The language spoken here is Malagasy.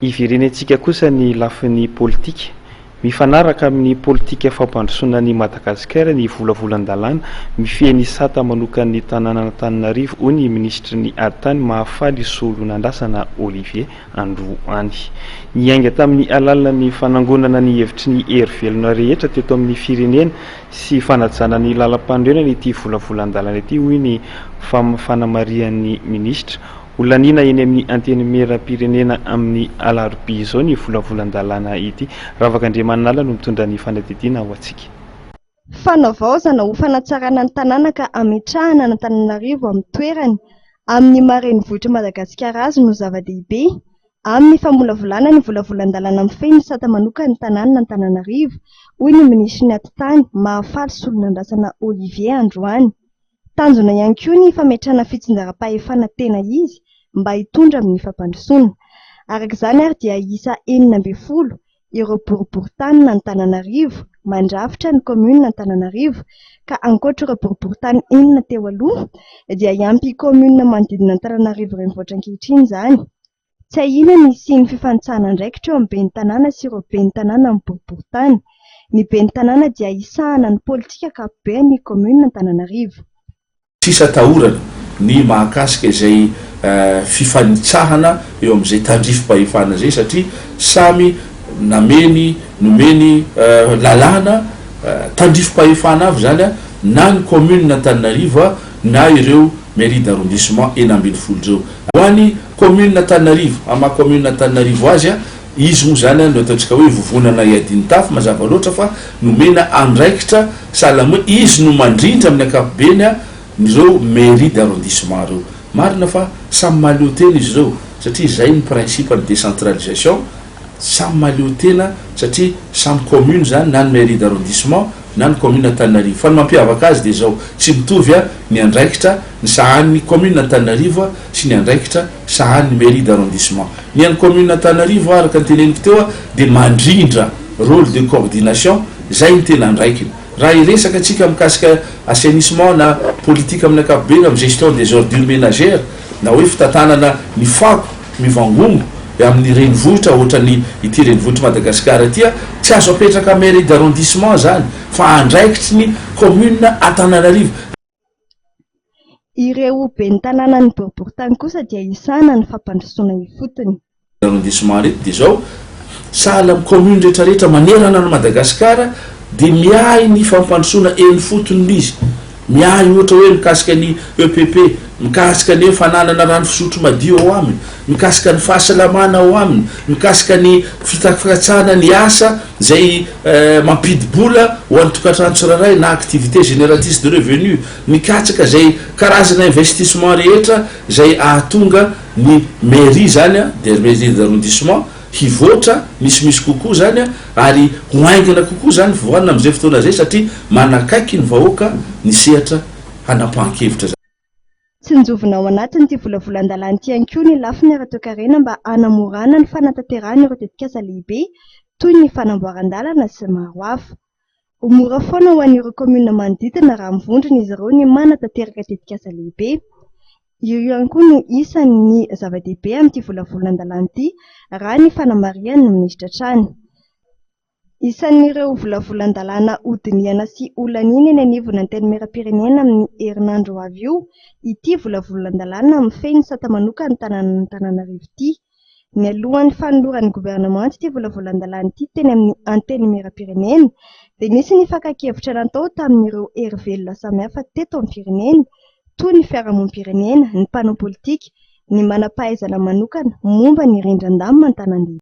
Iverenentsika kosa ny lafin'ny politika. Mifanaraka amin'ny politika fampandrosoana ny Madagasikara ny volavolan-dalàna, mifehy sata manokany tanàn'Antananarivo hoy ny ministry ny adi-tany Mahafaly Solonandrasana Olivier Androany. Niainga tamin'ny alalan'ny fanangonana ny hevitry ny hery velona rehetra teto amin'ny firenena sy fanajana ny lalam-pandroana ity volavolan-dalàna ity hoy ny fanamarian'ny ministra. Olanina eny amin'ny anteny meram-pirenena amin'ny alarobia izao ny volavolan-dalàna ity. Ravak'Andriamanala no mitondra ny fanadidina ho antsika. Fanavaozana ho fanatsarana ny tanàna ka ametrahana ny Antananarivo amin'ny toerany amin'ny marenivohitra Madagasikara azy no zava-dehibe. Amin'ny famolavolana ny volavolan-dalàna mifehy sata manokana ny tanàna Antananarivo hoy ny ministry ny adi-tany Mahafaly Solonandrasana Olivier Androany. Tanjona ihany koa ny fametrahana fitsinjaram-pahefana tena izy mba hitondra amin'ny fampandrosoana. Arak'izany ary dia isa 40 ireo boriboritany ny Antananarivo mandrafitra ny commune Antananarivo ka ankoatra ireo boriboritany 4 teo aloha dia iampy commune manodidina Antananarivo renivohitra ankehitriny izany. Tsy ahina ny siny fifanitsahana ndraikitra eo amin'ny ben'ny tanàna sy ireo ben'ny tanàna amin'ny boriboritany. Ny ben'ny tanàna dia isahana ny politika ankapobeny commune Antananarivo. Sisa atahorana ny mahakasika izay fifanitsahana eo amin'izay tandrifim-pahefana zay satria samy nomeny lalàna tandrifim-pahefana avy zany na ny commune Antananarivo na ireo mairie d'arrondissement 12 zao. Hoany commune Antananarivo ama commune Antananarivo azy izy moa zany no ataontsika hoe vovonana iadiny tafy mazava loatra fa nomena andraikitra salama izy no mandrindra amin'ny ankapobeny nizao mairie d'arrondissement reo. Marina fa samy mahaleo tena izy reo satria zay ny principe de décentralisation. Samy mahaleo tena satria samy commune zany na ny mairie d'arrondissement na ny commune Antananarivo. Fa ny mampiavaka azy dia zao tsy mitovy ny andraikitra ny sahan'ny commune Antananarivo sy ny andraikitra sahan'ny mairie d'arrondissement. Ny an'ny commune Antananarivo araka ny teneniko teo dia mandrindra rôle de coordination, zay ny tena andraikiny. Raha iresaka antsika mikasika assainissement na politika amin'ny ankapobeny amin'ny gestion des ordures ménagères na hoe fitatanana ny fako mivangongo amin'ny renivohitra ohatra ny ity renivohitra Madagasikara ity tsy azo apetraka mairie d'arrondissement zany fa andraikitry ny commune Antananarivo. Ireo ben'ny tanàna ny boriboritany kosa dia isahana ny fampandrosoana ifotony. Arrondissement reto dia zao sahala amin'ny commune rehetrarehetra manerana ny Madagasikara dia miahy ny fampandrosoana eny fotony izy. Miahy ohatra hoe mikasika ny EPP, mikasika ny fananana rano fisotro madio ao aminy, mikasika ny fahasalamana ao aminy, mikasika ny fitafatsana ny asa zay mampidibola ho an'ny tokantrano tsirairay na activité génératrice de revenu, mikatsaka zay karazana investissement rehetra zay ahatonga ny mairie zany de mairie d'arrondissement hivoatra misy kokoa zany ary hoaingana kokoa zany voanina amin'izay fotoana zay satria manakaiky ny vahoaka ny sehatra hanapahan-kevitra. Tsy njovina ao anatiny ity volavolan-dalàna ity ihany koa ny lafiny ara-toe-karena mba hanamorana ny fanatanterahana ireo tetikasa lehibe toy ny fanamboaran-dalana sy maro hafa. Ho mora foana ho an'ireo commune manodidina raha mivondrona izy ireo ny manatanteraka tetikasa lehibe. Io ihany koa no isan'ny zava-dehibe amin'ity volavolan-dalàna ity raha ny fanamarian'ny ministra trany. Isan'ireo volavolan-dalàna hodiniana sy olanina eny anivon'ny anteny meram-pirenena amin'ny herinandro ho avy io, ity volavolan-dalàna mifehy sata manokana ny tanàna Antananarivo ity. Ny alohan'ny fanoloran'ny gouvernement ity volavolan-dalàna ity teny amin'ny anteny meram-pirenena dia nisy ny fankakevitra natao tamin'ireo hery velona samihafa teto amin'ny firenena toy ny fiarahamonim-pirenena, ny mpanao politika, ny manam-pahaizana manokana momba ny rindran-damina an-tanàn-dehibe.